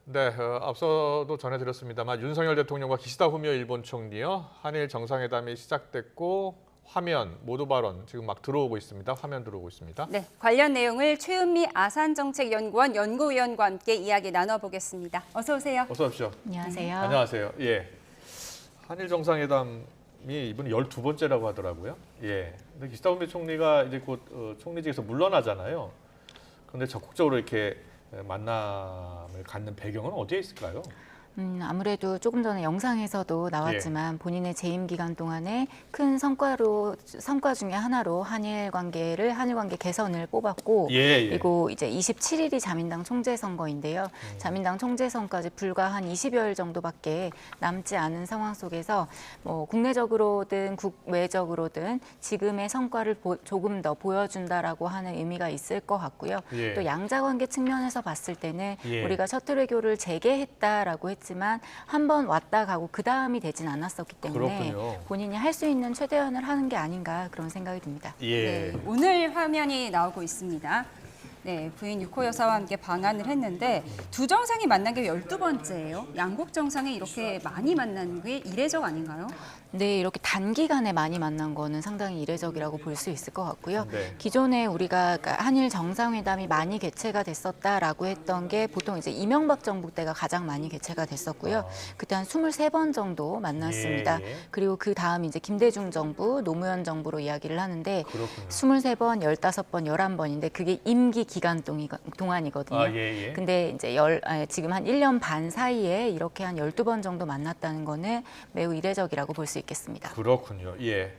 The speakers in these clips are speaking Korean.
네, 앞서도 전해드렸습니다만 윤석열 대통령과 기시다 후미오 일본 총리요. 한일 정상회담이 시작됐고 화면, 모두 발언 지금 막 들어오고 있습니다. 화면 들어오고 있습니다. 네, 관련 내용을 최은미 아산정책연구원 연구위원과 함께 이야기 나눠보겠습니다. 어서 오세요. 어서 오십시오. 안녕하세요. 안녕하세요. 예, 한일 정상회담이 이번 12번째라고 하더라고요. 예, 근데 기시다 후미오 총리가 이제 곧 총리직에서 물러나잖아요. 그런데 적극적으로 이렇게 만남을 갖는 배경은 어디에 있을까요? 아무래도 조금 전에 영상에서도 나왔지만 본인의 재임 기간 동안에 큰 성과 중에 하나로 한일 관계 개선을 뽑았고 그리고 이제 27일이 자민당 총재 선거인데요. 자민당 총재 선거까지 불과 한 20여일 정도밖에 남지 않은 상황 속에서 뭐 국내적으로든 국외적으로든 지금의 성과를 조금 더 보여준다라고 하는 의미가 있을 것 같고요. 또 양자 관계 측면에서 봤을 때는 우리가 셔틀 외교를 재개했다라고 했지만 한 번 왔다 가고 그 다음이 되진 않았었기 때문에 그렇군요. 본인이 할 수 있는 최대한을 하는 게 아닌가 그런 생각이 듭니다. 예. 네, 오늘 화면이 나오고 있습니다. 네, 부인 유코 여사와 함께 방한을 했는데 두 정상이 만난 게 12번째예요. 양국 정상이 이렇게 많이 만나는 게 이례적 아닌가요? 네, 이렇게 단기간에 많이 만난 거는 상당히 이례적이라고 볼 수 있을 것 같고요. 네. 기존에 우리가 한일 정상회담이 많이 개최가 됐었다라고 했던 게 보통 이제 이명박 정부 때가 가장 많이 개최가 됐었고요. 그때 한 23번 정도 만났습니다. 그리고 그 다음 이제 김대중 정부, 노무현 정부로 이야기를 하는데 그렇군요. 23번, 15번, 11번인데 그게 임기 기간 동안이거든요. 근데 이제 지금 한 1년 반 사이에 이렇게 한 12번 정도 만났다는 거는 매우 이례적이라고 볼 수 있겠습니다. 그렇군요. 예.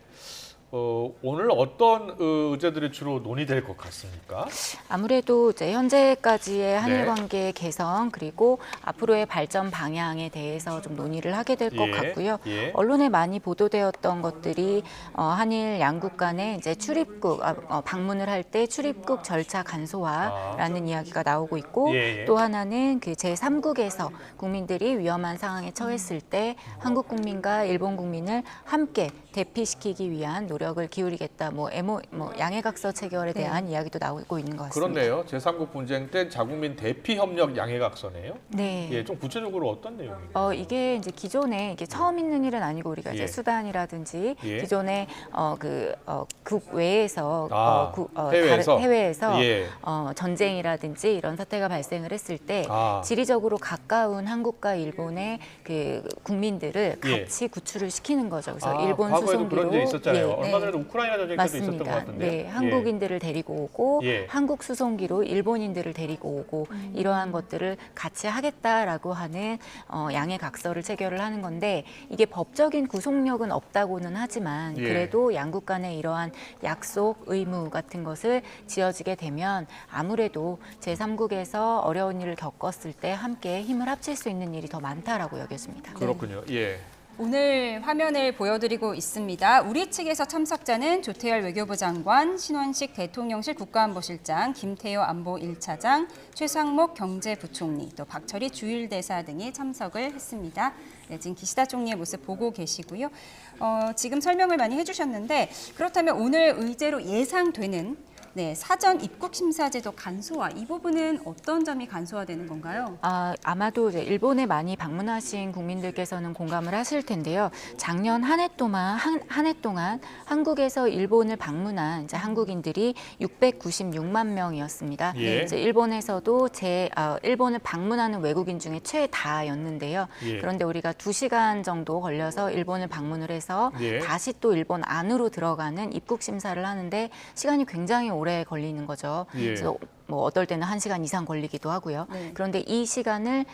오늘 어떤 의제들이 주로 논의될 것 같습니까? 아무래도 이제 현재까지의 한일 관계 개선 그리고 앞으로의 발전 방향에 대해서 좀 논의를 하게 될 것 같고요. 언론에 많이 보도되었던 것들이 한일 양국 간의 이제 출입국 방문을 할 때 출입국 절차 간소화라는 이야기가 나오고 있고 또 하나는 그 제3국에서 국민들이 위험한 상황에 처했을 때 한국 국민과 일본 국민을 함께 대피시키기 위한 노력을 기울이겠다. 양해각서 체결에 대한 이야기도 나오고 있는 것 같습니다. 그렇네요. 제3국 분쟁 때 자국민 대피 협력 양해각서네요. 네. 예, 좀 구체적으로 어떤 내용인가요? 이게 이제 기존에 이게 처음 있는 일은 아니고 우리가 이제 수단이라든지 기존에 국외에서 해외에서 전쟁이라든지 이런 사태가 발생을 했을 때 지리적으로 가까운 한국과 일본의 그 국민들을 같이 구출을 시키는 거죠. 그래서 일본 수송기로 그런 게 있었잖아요. 얼마 전에도 우크라이나 전쟁 때도 있었던 것 같은데요. 네, 한국인들을 데리고 오고 한국 수송기로 일본인들을 데리고 오고 이러한 것들을 같이 하겠다라고 하는 양해각서를 체결을 하는 건데 이게 법적인 구속력은 없다고는 하지만 그래도 양국 간의 이러한 약속, 의무 같은 것을 지어지게 되면 아무래도 제3국에서 어려운 일을 겪었을 때 함께 힘을 합칠 수 있는 일이 더 많다라고 여겨집니다. 그렇군요. 예. 오늘 화면을 보여드리고 있습니다. 우리 측에서 참석자는 조태열 외교부 장관, 신원식 대통령실 국가안보실장, 김태효 안보 1차장, 최상목 경제부총리, 또 박철희 주일대사 등이 참석을 했습니다. 네, 지금 기시다 총리의 모습 보고 계시고요. 지금 설명을 많이 해주셨는데 그렇다면 오늘 의제로 예상되는 사전 입국 심사 제도 간소화 이 부분은 어떤 점이 간소화되는 건가요? 아마도 이제 일본에 많이 방문하신 국민들께서는 공감을 하실 텐데요. 작년 한 해 동안 한국에서 일본을 방문한 이제 한국인들이 696만 명이었습니다. 이제 일본에서도 일본을 방문하는 외국인 중에 최다였는데요. 그런데 우리가 2시간 정도 걸려서 일본을 방문을 해서 다시 또 일본 안으로 들어가는 입국 심사를 하는데 시간이 굉장히 오래 걸리는 거죠. 그래서 뭐 어떨 때는 1시간 이상 걸리기도 하고요. 그런데 이 시간을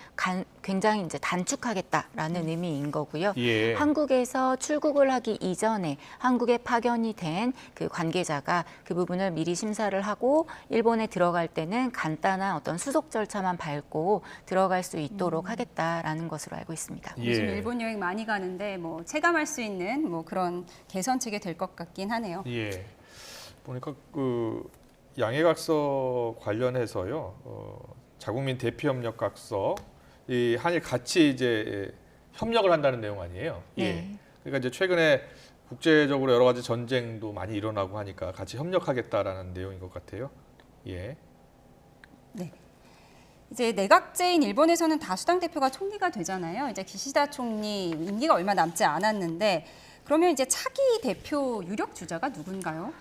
굉장히 이제 단축하겠다라는 의미인 거고요. 한국에서 출국을 하기 이전에 한국에 파견이 된 그 관계자가 그 부분을 미리 심사를 하고 일본에 들어갈 때는 간단한 어떤 수속 절차만 밟고 들어갈 수 있도록 하겠다라는 것으로 알고 있습니다. 요즘 일본 여행 많이 가는데 뭐 체감할 수 있는 뭐 그런 개선책이 될 것 같긴 하네요. 보니까 그 양해각서 관련해서요, 자국민 대피협력각서, 이 한일 같이 이제 협력을 한다는 내용 아니에요. 그러니까 이제 최근에 국제적으로 여러 가지 전쟁도 많이 일어나고 하니까 같이 협력하겠다라는 내용인 것 같아요. 이제 내각제인 일본에서는 다수당 대표가 총리가 되잖아요. 이제 기시다 총리 임기가 얼마 남지 않았는데 그러면 이제 차기 대표 유력 주자가 누군가요?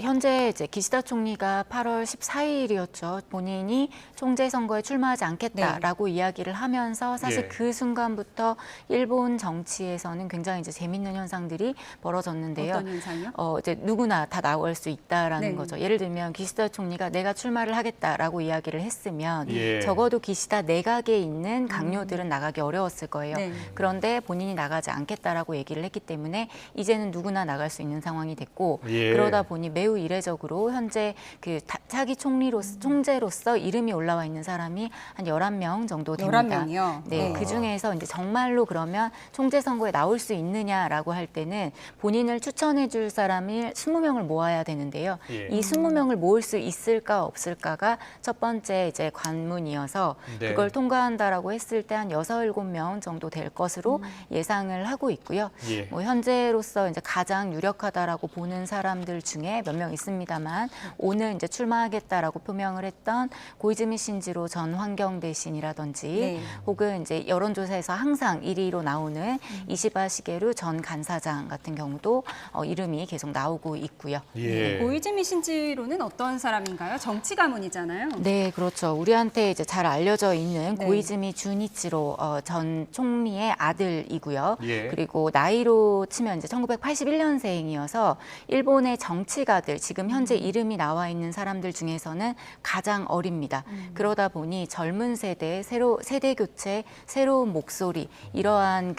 현재 이제 기시다 총리가 8월 14일이었죠. 본인이 총재 선거에 출마하지 않겠다라고 이야기를 하면서 사실 예. 그 순간부터 일본 정치에서는 굉장히 이제 재밌는 현상들이 벌어졌는데요. 어떤 현상이요? 이제 누구나 다 나올 수 있다라는 네. 거죠. 예를 들면 기시다 총리가 내가 출마를 하겠다라고 이야기를 했으면 예. 적어도 기시다 내각에 있는 강요들은 나가기 어려웠을 거예요. 네. 그런데 본인이 나가지 않겠다라고 얘기를 했기 때문에 이제는 누구나 나갈 수 있는 상황이 됐고 예. 그러다 보니 매우 이례적으로 현재 그 차기 총재로서 이름이 올라와 있는 사람이 한 11명 정도 됩니다. 11명이요? 네, 그 중에서 이제 정말로 그러면 총재 선거에 나올 수 있느냐라고 할 때는 본인을 추천해 줄 사람이 20명을 모아야 되는데요. 예. 이 20명을 모을 수 있을까 없을까가 첫 번째 이제 관문이어서 네. 그걸 통과한다라고 했을 때 한 6, 7명 정도 될 것으로 예상을 하고 있고요. 예. 뭐 현재로서 이제 가장 유력하다라고 보는 사람들 중에 몇 명 있습니다만 오늘 이제 출마하겠다라고 표명을 했던 고이즈미 신지로 전 환경대신이라든지 네. 혹은 이제 여론조사에서 항상 1위로 나오는 이시바 시게루 전 간사장 같은 경우도 이름이 계속 나오고 있고요. 예. 고이즈미 신지로는 어떤 사람인가요? 정치 가문이잖아요. 네, 그렇죠. 우리한테 이제 잘 알려져 있는 네. 고이즈미 주니치로 전 총리의 아들이고요. 예. 그리고 나이로 치면 이제 1981년생이어서 일본의 정치가들 지금 현재 이름이 나와 있는 사람들 중에서는 가장 어립니다. 그러다 보니 젊은 세대, 세대 교체, 새로운 목소리 이러한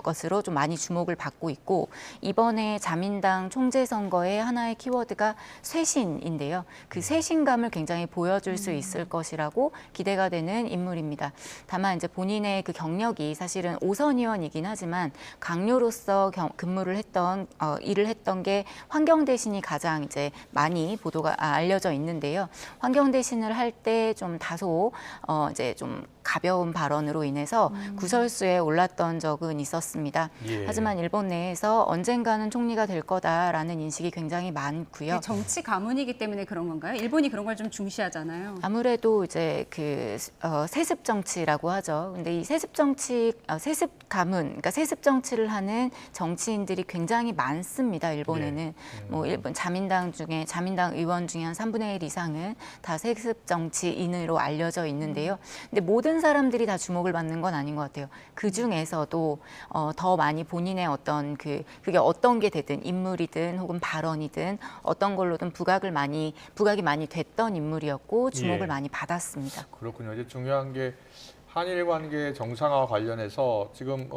것으로 좀 많이 주목을 받고 있고 이번에 자민당 총재 선거의 하나의 키워드가 쇄신인데요. 그 쇄신감을 굉장히 보여줄 수 있을 것이라고 기대가 되는 인물입니다. 다만 이제 본인의 그 경력이 사실은 오선 의원이긴 하지만 강요로서 근무를 했던 일을 했던 게 환경 대신이 가장 이제 많이 보도가 알려져 있는데요. 환경 대신을 할 때 좀 다소 이제 좀 가벼운 발언으로 인해서 구설수에 올랐던 적은 있었습니다. 예. 하지만 일본 내에서 언젠가는 총리가 될 거다라는 인식이 굉장히 많고요. 정치 가문이기 때문에 그런 건가요? 일본이 그런 걸 좀 중시하잖아요. 아무래도 이제 세습 정치라고 하죠. 근데 이 세습 정치, 세습 가문, 그러니까 세습 정치를 하는 정치인들이 굉장히 많습니다. 일본에는 뭐 일본 자민당 의원 중에 한 3분의 1 이상은 다 세습 정치인으로 알려져 있는데요. 근데 모든 사람들이 다 주목을 받는 건 아닌 것 같아요. 그 중에서도 더 많이 본인의 어떤 그게 어떤 게 되든 인물이든 혹은 발언이든 어떤 걸로든 부각이 많이 됐던 인물이었고 주목을 예. 많이 받았습니다. 그렇군요. 이제 중요한 게 한일 관계 정상화 관련해서 지금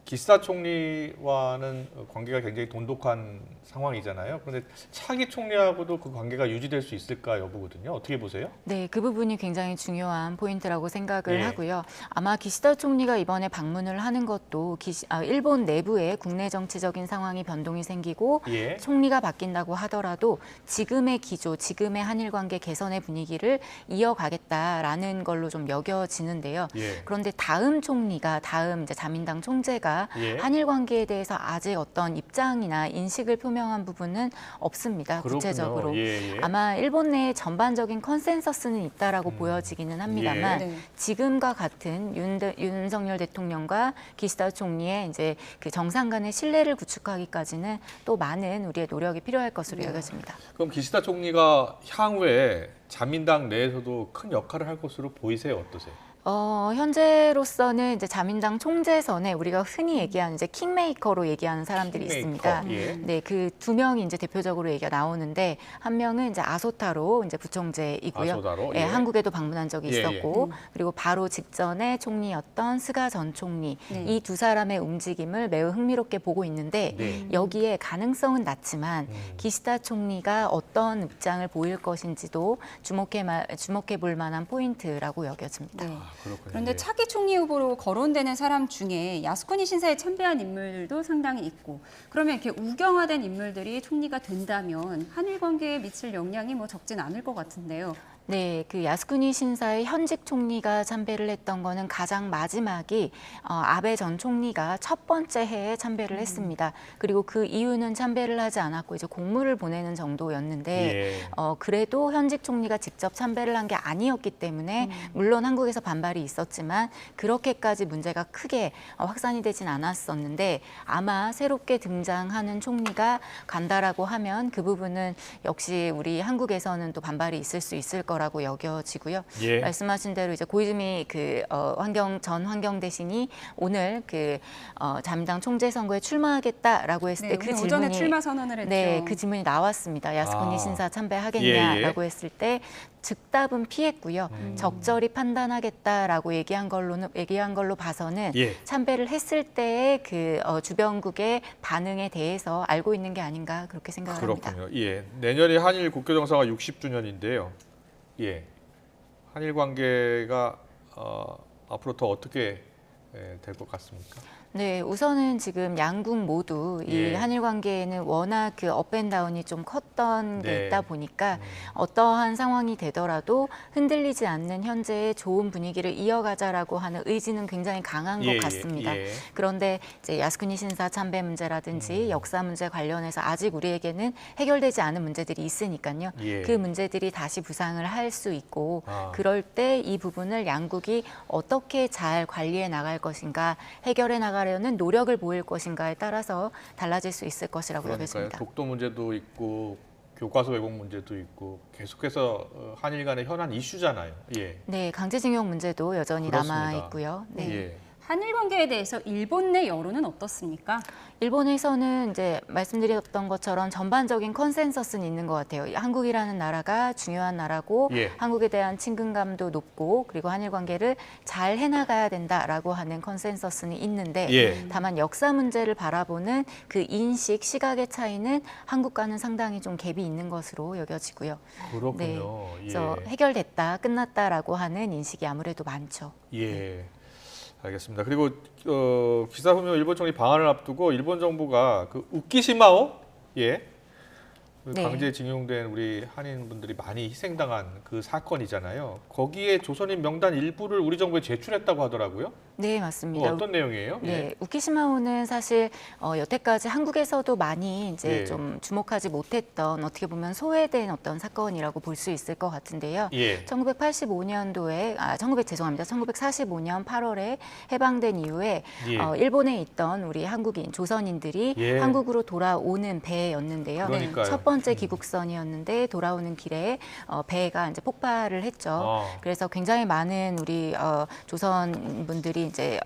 기시다 총리와는 관계가 굉장히 돈독한 상황이잖아요. 그런데 차기 총리하고도 그 관계가 유지될 수 있을까 여부거든요. 어떻게 보세요? 네, 그 부분이 굉장히 중요한 포인트라고 생각을 예. 하고요. 아마 기시다 총리가 이번에 방문을 하는 것도 일본 내부에 국내 정치적인 상황이 변동이 생기고 예. 총리가 바뀐다고 하더라도 지금의 기조, 지금의 한일 관계 개선의 분위기를 이어가겠다라는 걸로 좀 여겨지는데요. 예. 그런데 다음 이제 자민당 총재가 예. 한일 관계에 대해서 아직 어떤 입장이나 인식을 표명한 부분은 없습니다. 그렇군요. 구체적으로. 예, 예. 아마 일본 내에 전반적인 컨센서스는 있다라고 보여지기는 합니다만 예. 네. 지금과 같은 윤석열 대통령과 기시다 총리의 이제 그 정상 간의 신뢰를 구축하기까지는 또 많은 우리의 노력이 필요할 것으로 여겨집니다. 그럼 기시다 총리가 향후에 자민당 내에서도 큰 역할을 할 것으로 보이세요? 어떠세요? 현재로서는 이제 자민당 총재선에 우리가 흔히 얘기하는 이제 킹메이커로 얘기하는 사람들이 킹메이커, 있습니다. 예. 네, 그 두 명이 이제 대표적으로 얘기가 나오는데 한 명은 이제 아소타로 이제 부총재이고요. 아소타로, 예, 예. 한국에도 방문한 적이 예, 있었고 그리고 바로 직전에 총리였던 스가 전 총리 네. 이 두 사람의 움직임을 매우 흥미롭게 보고 있는데 네. 여기에 가능성은 낮지만 기시다 총리가 어떤 입장을 보일 것인지도 주목해 볼 만한 포인트라고 여겨집니다. 네. 그렇군요. 그런데 예. 차기 총리 후보로 거론되는 사람 중에 야스쿠니 신사에 참배한 인물도 상당히 있고 그러면 이렇게 우경화된 인물들이 총리가 된다면 한일 관계에 미칠 영향이 뭐 적진 않을 것 같은데요. 네, 그 야스쿠니 신사의 현직 총리가 참배를 했던 거는 가장 마지막이 아베 전 총리가 첫 번째 해에 참배를 했습니다. 그리고 그 이유는 참배를 하지 않았고 이제 공물을 보내는 정도였는데 예. 그래도 현직 총리가 직접 참배를 한 게 아니었기 때문에 물론 한국에서 반발이 있었지만 그렇게까지 문제가 크게 확산이 되진 않았었는데 아마 새롭게 등장하는 총리가 간다라고 하면 그 부분은 역시 우리 한국에서는 또 반발이 있을 수 있을 거라고 여겨지고요. 예. 말씀하신 대로 이제 고이즈미 전 환경대신이 오늘 자민당 총재 선거에 출마하겠다라고 했을 때 그 오늘 질문이 오전에 출마 선언을 했죠. 네, 그 질문이 나왔습니다. 야스쿠니 아. 신사 참배하겠냐라고 예, 예. 했을 때 즉답은 피했고요. 적절히 판단하겠다라고 얘기한 걸로 봐서는 예. 참배를 했을 때의 주변국의 반응에 대해서 알고 있는 게 아닌가 그렇게 생각을 합니다. 그렇군요. 예. 내년이 한일 국교정상화 60주년인데요. 예. 한일 관계가 앞으로 더 어떻게 될 것 같습니까? 네, 우선은 지금 양국 모두 이 예. 한일 관계에는 워낙 그 업앤다운이 좀 컸던 게 네. 있다 보니까 어떠한 상황이 되더라도 흔들리지 않는 현재의 좋은 분위기를 이어가자라고 하는 의지는 굉장히 강한 것 같습니다. 예. 그런데 이제 야스쿠니 신사 참배 문제라든지 역사 문제 관련해서 아직 우리에게는 해결되지 않은 문제들이 있으니까요. 예. 그 문제들이 다시 부상을 할 수 있고 아. 그럴 때 이 부분을 양국이 어떻게 잘 관리해 나갈 것인가 해결해 나가려는 노력을 보일 것인가에 따라서 달라질 수 있을 것이라고 그러니까요. 여겨집니다. 독도 문제도 있고 교과서 왜곡 문제도 있고 계속해서 한일 간의 현안 이슈잖아요. 예. 네, 강제징용 문제도 여전히 그렇습니다. 남아 있고요. 네. 예. 한일 관계에 대해서 일본 내 여론은 어떻습니까? 일본에서는 이제 말씀드렸던 것처럼 전반적인 컨센서스는 있는 것 같아요. 한국이라는 나라가 중요한 나라고 예. 한국에 대한 친근감도 높고 그리고 한일 관계를 잘 해나가야 된다라고 하는 컨센서스는 있는데 예. 다만 역사 문제를 바라보는 그 인식, 시각의 차이는 한국과는 상당히 좀 갭이 있는 것으로 여겨지고요. 그렇군요. 그래서 예. 해결됐다, 끝났다라고 하는 인식이 아무래도 많죠. 예. 알겠습니다. 그리고 기사후미오 일본 총리 방한을 앞두고 일본 정부가 그 우키시마오 그 네. 강제징용된 우리 한인분들이 많이 희생당한 그 사건이잖아요. 거기에 조선인 명단 일부를 우리 정부에 제출했다고 하더라고요. 네, 그 맞습니다. 어떤 내용이에요? 네, 우키시마호는 사실 여태까지 한국에서도 많이 이제 예. 좀 주목하지 못했던 어떻게 보면 소외된 어떤 사건이라고 볼 수 있을 것 같은데요. 예. 1945년도에 1945년 8월에 해방된 이후에 예. 일본에 있던 우리 한국인 조선인들이 예. 한국으로 돌아오는 배였는데요. 그러니까요. 첫 번째 귀국선이었는데 돌아오는 길에 배가 이제 폭발을 했죠. 그래서 굉장히 많은 우리 조선 분들이 이제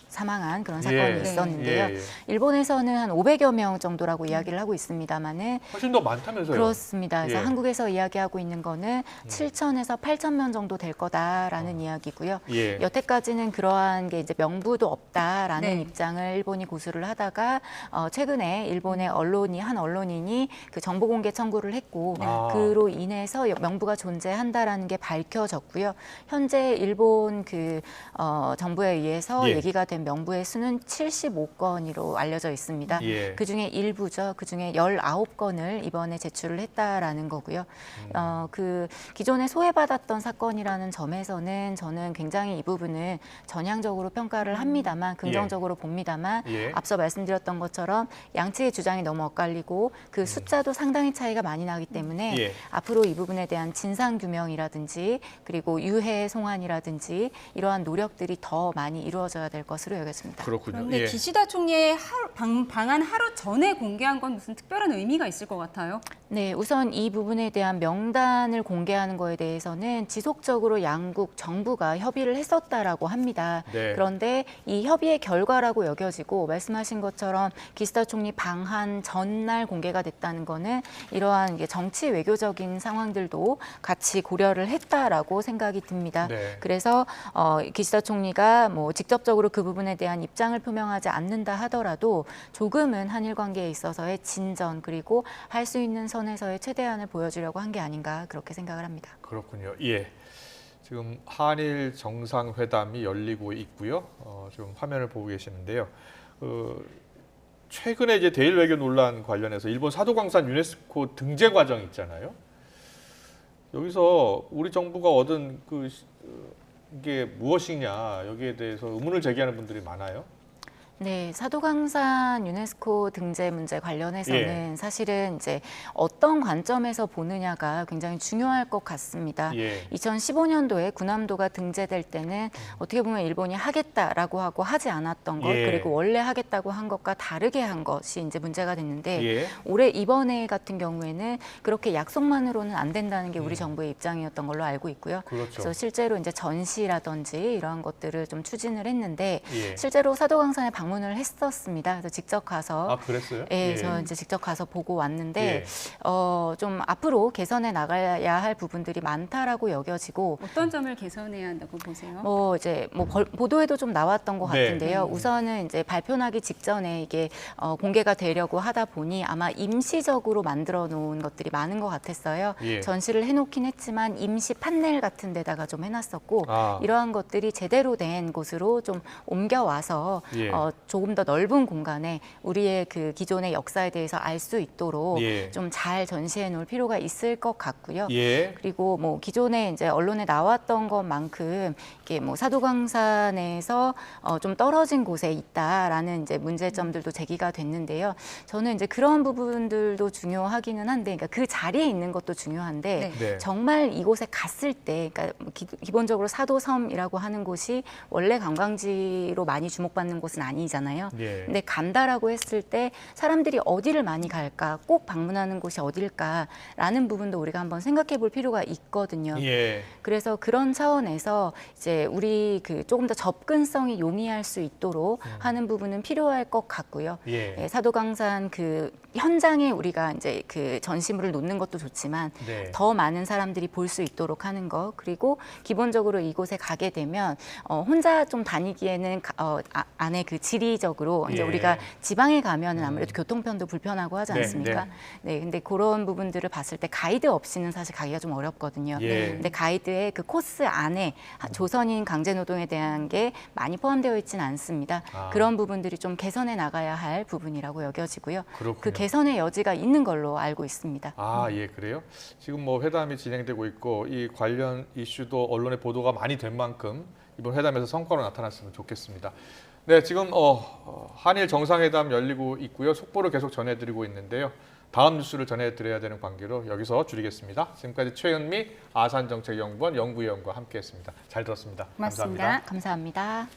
사망한 그런 사건이 예. 있었는데요. 예. 일본에서는 한 500여 명 정도라고 이야기를 하고 있습니다만은 훨씬 더 많다면서요? 그렇습니다. 그래서 예. 한국에서 이야기하고 있는 거는 7천에서 8천 명 정도 될 거다라는 이야기고요. 예. 여태까지는 그러한 게 이제 명부도 없다라는 네. 입장을 일본이 고수를 하다가 최근에 일본의 한 언론인이 그 정보 공개 청구를 했고 아. 그로 인해서 명부가 존재한다라는 게 밝혀졌고요. 현재 일본 정부에 의해서 예. 얘기가 된 명부의 수는 75건으로 알려져 있습니다. 예. 그중에 일부죠. 그중에 19건을 이번에 제출을 했다라는 거고요. 그 기존에 소외받았던 사건이라는 점에서는 저는 굉장히 이 부분은 전향적으로 평가를 합니다만 긍정적으로 봅니다만 예. 앞서 말씀드렸던 것처럼 양측의 주장이 너무 엇갈리고 그 숫자도 상당히 차이가 많이 나기 때문에 예. 앞으로 이 부분에 대한 진상 규명이라든지 그리고 유해 송환이라든지 이러한 노력들이 더 많이 이루어져야 될 것으로 여겨집니다. 그렇군요. 그런데 예. 기시다 총리의 방한 하루 전에 공개한 건 무슨 특별한 의미가 있을 것 같아요? 네, 우선 이 부분에 대한 명단을 공개하는 거에 대해서는 지속적으로 양국 정부가 협의를 했었다라고 합니다. 네. 그런데 이 협의의 결과라고 여겨지고 말씀하신 것처럼 기시다 총리 방한 전날 공개가 됐다는 거는 이러한 이게 정치 외교적인 상황들도 같이 고려를 했다라고 생각이 듭니다. 네. 그래서 기시다 총리가 뭐 직접적으로 그 부분에 대한 입장을 표명하지 않는다 하더라도 조금은 한일 관계에 있어서의 진전 그리고 할 수 있는 선에서의 최대한을 보여주려고 한 게 아닌가 그렇게 생각을 합니다. 그렇군요. 예. 지금 한일 정상회담이 열리고 있고요. 지금 화면을 보고 계시는데요. 최근에 이제 대일 외교 논란 관련해서 일본 사도광산 유네스코 등재 과정 있잖아요. 여기서 우리 정부가 얻은 이게 무엇이냐 여기에 대해서 의문을 제기하는 분들이 많아요. 네, 사도강산 유네스코 등재 문제 관련해서는 예. 사실은 이제 어떤 관점에서 보느냐가 굉장히 중요할 것 같습니다. 예. 2015년도에 군함도가 등재될 때는 어떻게 보면 일본이 하겠다라고 하고 하지 않았던 것, 예. 그리고 원래 하겠다고 한 것과 다르게 한 것이 이제 문제가 됐는데 예. 올해 이번에 같은 경우에는 그렇게 약속만으로는 안 된다는 게 우리 정부의 입장이었던 걸로 알고 있고요. 그렇죠. 그래서 실제로 이제 전시라든지 이러한 것들을 좀 추진을 했는데 예. 실제로 사도강산에 방문을 했었습니다. 그래서 직접 가서 아 그랬어요? 예, 저 이제 직접 가서 보고 왔는데 예. 좀 앞으로 개선해 나가야 할 부분들이 많다라고 여겨지고 어떤 점을 개선해야 한다고 보세요? 보도에도 좀 나왔던 것 네. 같은데요. 우선은 이제 발표나기 직전에 이게 공개가 되려고 하다 보니 아마 임시적으로 만들어 놓은 것들이 많은 것 같았어요. 예. 전시를 해놓긴 했지만 임시 판넬 같은 데다가 좀 해놨었고 아. 이러한 것들이 제대로 된 곳으로 좀 옮겨와서 예. 조금 더 넓은 공간에 우리의 그 기존의 역사에 대해서 알 수 있도록 예. 좀 잘 전시해 놓을 필요가 있을 것 같고요. 예. 그리고 뭐 기존에 이제 언론에 나왔던 것만큼 이게 뭐 사도강산에서 좀 떨어진 곳에 있다라는 이제 문제점들도 제기가 됐는데요. 저는 이제 그런 부분들도 중요하기는 한데, 그러니까 그 자리에 있는 것도 중요한데 네. 네. 정말 이곳에 갔을 때, 그러니까 기본적으로 사도섬이라고 하는 곳이 원래 관광지로 많이 주목받는 곳은 아니잖아요. 예. 근데 간다라고 했을 때 사람들이 어디를 많이 갈까, 꼭 방문하는 곳이 어딜까라는 부분도 우리가 한번 생각해 볼 필요가 있거든요. 예. 그래서 그런 차원에서 이제 우리 그 조금 더 접근성이 용이할 수 있도록 하는 부분은 필요할 것 같고요. 예. 사도강산 그 현장에 우리가 이제 그 전시물을 놓는 것도 좋지만 네. 더 많은 사람들이 볼 수 있도록 하는 거, 그리고 기본적으로 이곳에 가게 되면 혼자 좀 다니기에는 안에 그 지리적으로 이제 예. 우리가 지방에 가면은 아무래도 교통편도 불편하고 하지 네, 않습니까? 네, 근데 그런 부분들을 봤을 때 가이드 없이는 사실 가기가 좀 어렵거든요. 예. 근데 가이드의 그 코스 안에 조선인 강제노동에 대한 게 많이 포함되어 있지는 않습니다. 아. 그런 부분들이 좀 개선해 나가야 할 부분이라고 여겨지고요. 그렇군요. 그 개선의 여지가 있는 걸로 알고 있습니다. 아, 예, 그래요? 지금 뭐 회담이 진행되고 있고 이 관련 이슈도 언론에 보도가 많이 된 만큼 이번 회담에서 성과로 나타났으면 좋겠습니다. 네, 지금 한일 정상회담 열리고 있고요. 속보를 계속 전해드리고 있는데요. 다음 뉴스를 전해드려야 되는 관계로 여기서 줄이겠습니다. 지금까지 최은미 아산정책연구원 연구위원과 함께했습니다. 잘 들었습니다. 고맙습니다. 감사합니다.